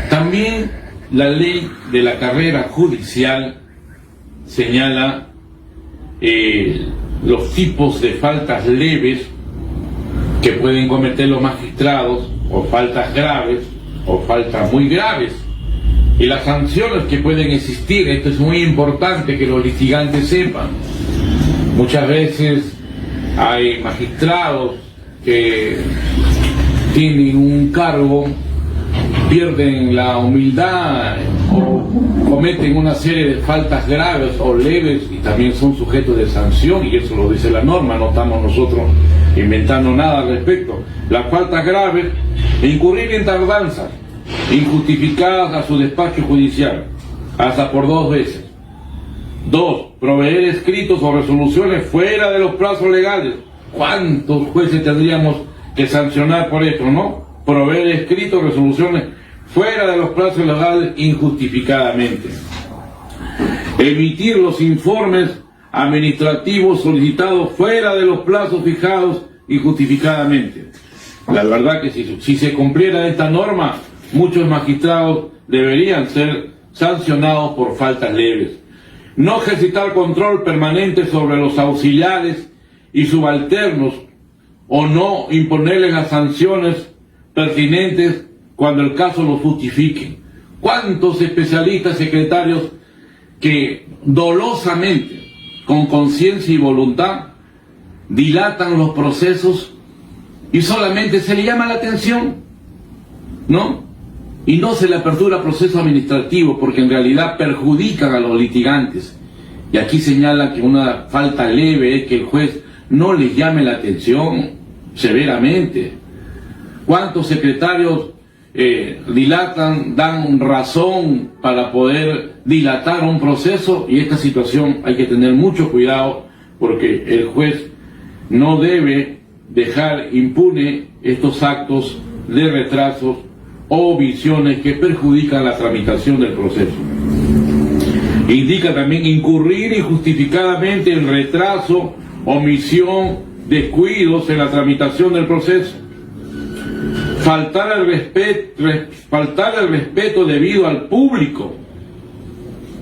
También la ley de la carrera judicial señala los tipos de faltas leves que pueden cometer los magistrados, o faltas graves, o faltas muy graves, y las sanciones que pueden existir. Esto es muy importante que los litigantes sepan. Muchas veces hay magistrados que tienen un cargo, pierden la humildad o cometen una serie de faltas graves o leves y también son sujetos de sanción, y eso lo dice la norma, no estamos nosotros inventando nada al respecto. Las faltas graves: incurrir en tardanzas injustificadas a su despacho judicial, hasta por 2 veces. 2. Proveer escritos o resoluciones fuera de los plazos legales. ¿Cuántos jueces tendríamos que sancionar por esto, no? Proveer escritos o resoluciones fuera de los plazos legales injustificadamente. Emitir los informes administrativos solicitados fuera de los plazos fijados injustificadamente. La verdad que si se cumpliera esta norma, muchos magistrados deberían ser sancionados por faltas leves. No ejercitar control permanente sobre los auxiliares y subalternos, o no imponerles las sanciones pertinentes cuando el caso lo justifique. ¿Cuántos especialistas, secretarios que dolosamente, con conciencia y voluntad, dilatan los procesos y solamente se le llama la atención, ¿no? Y no se le apertura proceso administrativo, porque en realidad perjudican a los litigantes? Y aquí señala que una falta leve es que el juez no les llame la atención severamente. ¿Cuántos secretarios dilatan, dan razón para poder dilatar un proceso? Y esta situación hay que tener mucho cuidado, porque el juez no debe dejar impune estos actos de retrasos o omisiones que perjudican la tramitación del proceso. Indica también incurrir injustificadamente en retraso, omisión, descuidos en la tramitación del proceso. Faltar al respeto debido al público.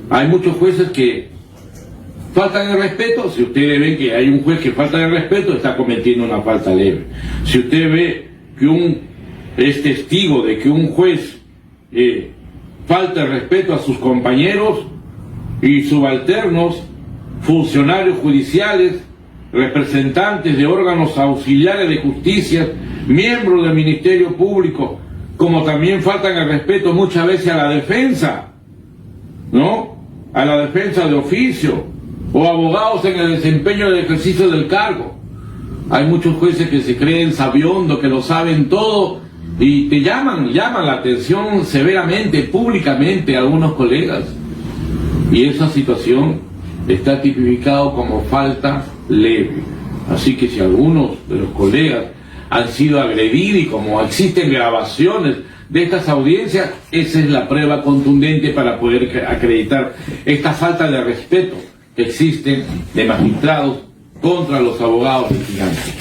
Hay muchos jueces que faltan el respeto. Si ustedes ven que hay un juez que falta el respeto, está cometiendo una falta leve. Si usted ve que es testigo de que un juez falta el respeto a sus compañeros y subalternos, funcionarios judiciales, representantes de órganos auxiliares de justicia, miembros del Ministerio Público, como también faltan el respeto muchas veces a la defensa, ¿no? A la defensa de oficio, o abogados en el desempeño del ejercicio del cargo. Hay muchos jueces que se creen sabiondos, que lo saben todo, y te llaman la atención severamente, públicamente, a algunos colegas. Y esa situación está tipificado como falta leve. Así que si algunos de los colegas han sido agredidos, y como existen grabaciones de estas audiencias, esa es la prueba contundente para poder acreditar esta falta de respeto que existe de magistrados contra los abogados litigantes.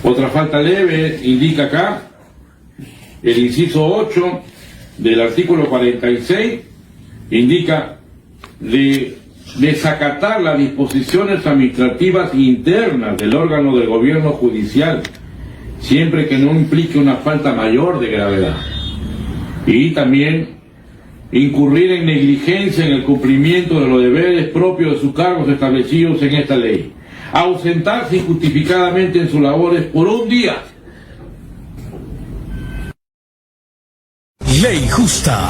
Otra falta leve indica acá el inciso 8 del artículo 46, indica de desacatar las disposiciones administrativas internas del órgano del gobierno judicial, siempre que no implique una falta mayor de gravedad. Y también incurrir en negligencia en el cumplimiento de los deberes propios de sus cargos establecidos en esta ley. Ausentarse injustificadamente en sus labores por un día. Ley justa.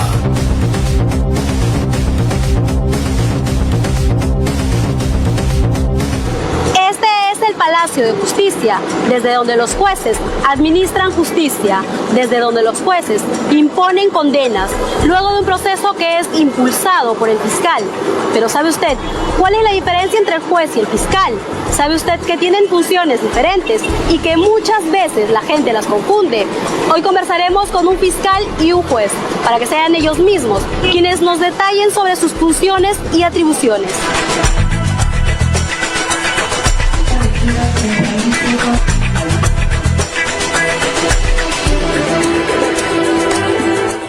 Palacio de Justicia, desde donde los jueces administran justicia, desde donde los jueces imponen condenas, luego de un proceso que es impulsado por el fiscal. Pero ¿sabe usted cuál es la diferencia entre el juez y el fiscal? ¿Sabe usted que tienen funciones diferentes y que muchas veces la gente las confunde? Hoy conversaremos con un fiscal y un juez, para que sean ellos mismos quienes nos detallen sobre sus funciones y atribuciones.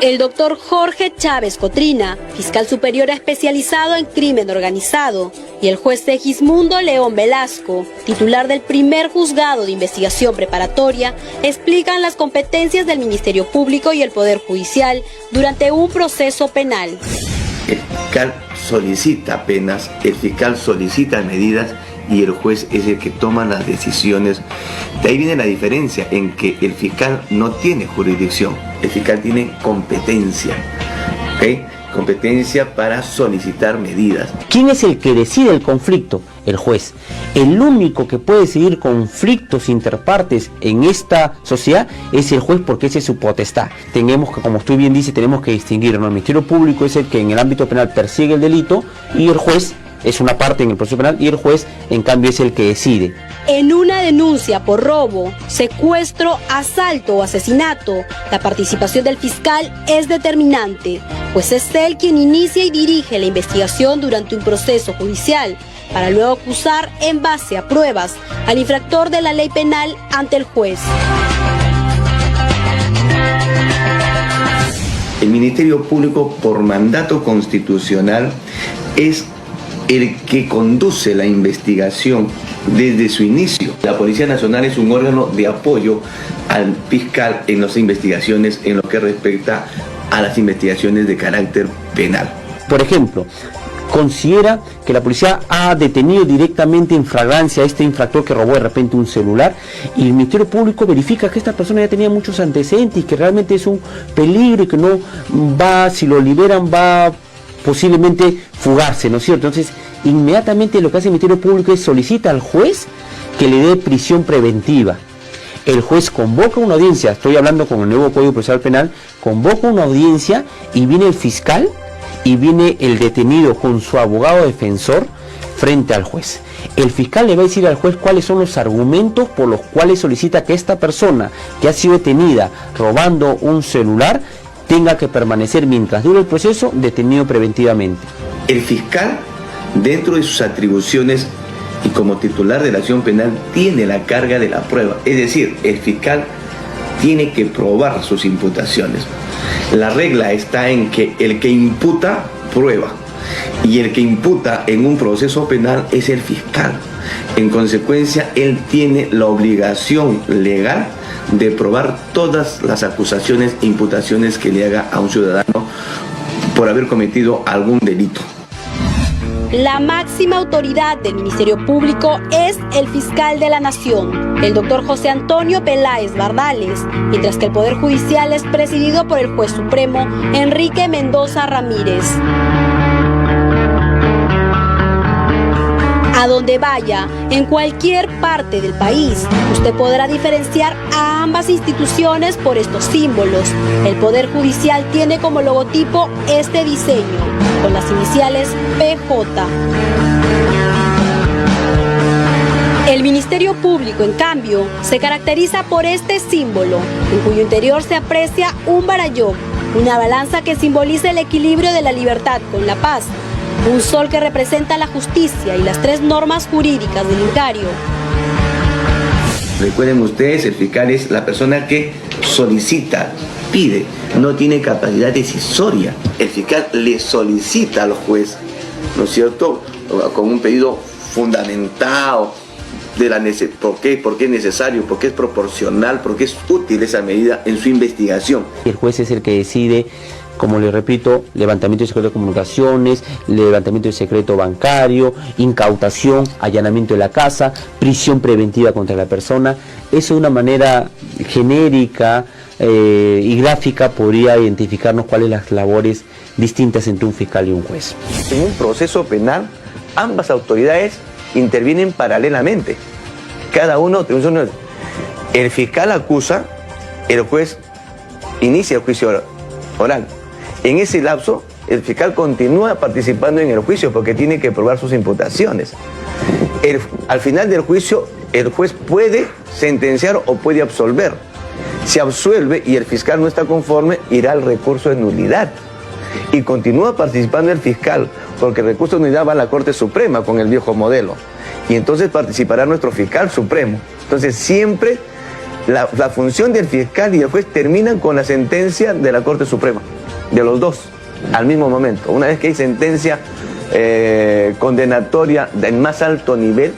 El doctor Jorge Chávez Cotrina, fiscal superior especializado en crimen organizado, y el juez Segismundo León Velasco, titular del primer juzgado de investigación preparatoria, explican las competencias del Ministerio Público y el Poder Judicial durante un proceso penal. El fiscal solicita penas, el fiscal solicita medidas y el juez es el que toma las decisiones. De ahí viene la diferencia en que el fiscal no tiene jurisdicción, el fiscal tiene competencia, ¿ok? Competencia para solicitar medidas. ¿Quién es el que decide el conflicto? El juez. El único que puede decidir conflictos interpartes en esta sociedad es el juez, porque esa es su potestad. Tenemos que, como usted bien dice, tenemos que distinguir, ¿no? El Ministerio Público es el que en el ámbito penal persigue el delito y el juez es una parte en el proceso penal y el juez, en cambio, es el que decide. En una denuncia por robo, secuestro, asalto o asesinato, la participación del fiscal es determinante, pues es él quien inicia y dirige la investigación durante un proceso judicial, para luego acusar en base a pruebas al infractor de la ley penal ante el juez. El Ministerio Público, por mandato constitucional, es el que conduce la investigación desde su inicio. La Policía Nacional es un órgano de apoyo al fiscal en las investigaciones, en lo que respecta a las investigaciones de carácter penal. Por ejemplo, considera que la policía ha detenido directamente en flagrancia a este infractor que robó de repente un celular, y el Ministerio Público verifica que esta persona ya tenía muchos antecedentes y que realmente es un peligro y que no va, si lo liberan, va posiblemente fugarse, ¿no es cierto? Entonces, inmediatamente lo que hace el Ministerio Público es solicita al juez que le dé prisión preventiva. El juez convoca una audiencia, estoy hablando con el nuevo Código Procesal Penal, convoca una audiencia y viene el fiscal y viene el detenido con su abogado defensor frente al juez. El fiscal le va a decir al juez cuáles son los argumentos por los cuales solicita que esta persona que ha sido detenida robando un celular tenga que permanecer, mientras dure el proceso, detenido preventivamente. El fiscal, dentro de sus atribuciones y como titular de la acción penal, tiene la carga de la prueba. Es decir, el fiscal tiene que probar sus imputaciones. La regla está en que el que imputa, prueba. Y el que imputa en un proceso penal es el fiscal. En consecuencia, él tiene la obligación legal de probar todas las acusaciones e imputaciones que le haga a un ciudadano por haber cometido algún delito. La máxima autoridad del Ministerio Público es el fiscal de la Nación, el doctor José Antonio Peláez Bardales, mientras que el Poder Judicial es presidido por el juez supremo Enrique Mendoza Ramírez. A donde vaya, en cualquier parte del país, usted podrá diferenciar a ambas instituciones por estos símbolos. El Poder Judicial tiene como logotipo este diseño, con las iniciales PJ. El Ministerio Público, en cambio, se caracteriza por este símbolo, en cuyo interior se aprecia un barayón, una balanza que simboliza el equilibrio de la libertad con la paz, un sol que representa la justicia y las tres normas jurídicas del INCARIO. Recuerden ustedes, el fiscal es la persona que solicita, pide, no tiene capacidad decisoria. El fiscal le solicita al juez, ¿no es cierto?, con un pedido fundamentado de la ¿por qué es necesario, por qué es proporcional, por qué es útil esa medida en su investigación. El juez es el que decide, como le repito, levantamiento de secreto de comunicaciones, levantamiento de secreto bancario, incautación, allanamiento de la casa, prisión preventiva contra la persona. Eso de una manera genérica y gráfica podría identificarnos cuáles son las labores distintas entre un fiscal y un juez. En un proceso penal, ambas autoridades intervienen paralelamente. Cada uno, el fiscal acusa, el juez inicia el juicio oral. En ese lapso, el fiscal continúa participando en el juicio porque tiene que probar sus imputaciones. Al final del juicio, el juez puede sentenciar o puede absolver. Si absuelve y el fiscal no está conforme, irá al recurso de nulidad. Y continúa participando el fiscal, porque el recurso de nulidad va a la Corte Suprema con el viejo modelo. Y entonces participará nuestro fiscal supremo. Entonces siempre la función del fiscal y el juez terminan con la sentencia de la Corte Suprema, de los dos, al mismo momento. Una vez que hay sentencia condenatoria del más alto nivel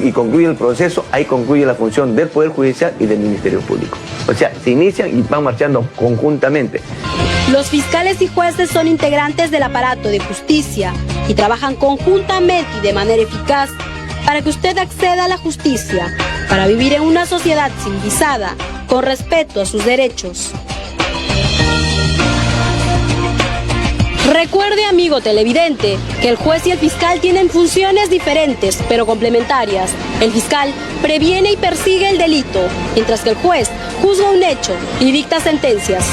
y concluye el proceso, ahí concluye la función del Poder Judicial y del Ministerio Público. O sea, se inician y van marchando conjuntamente. Los fiscales y jueces son integrantes del aparato de justicia y trabajan conjuntamente y de manera eficaz para que usted acceda a la justicia, para vivir en una sociedad civilizada, con respeto a sus derechos. Recuerde, amigo televidente, que el juez y el fiscal tienen funciones diferentes, pero complementarias. El fiscal previene y persigue el delito, mientras que el juez juzga un hecho y dicta sentencias.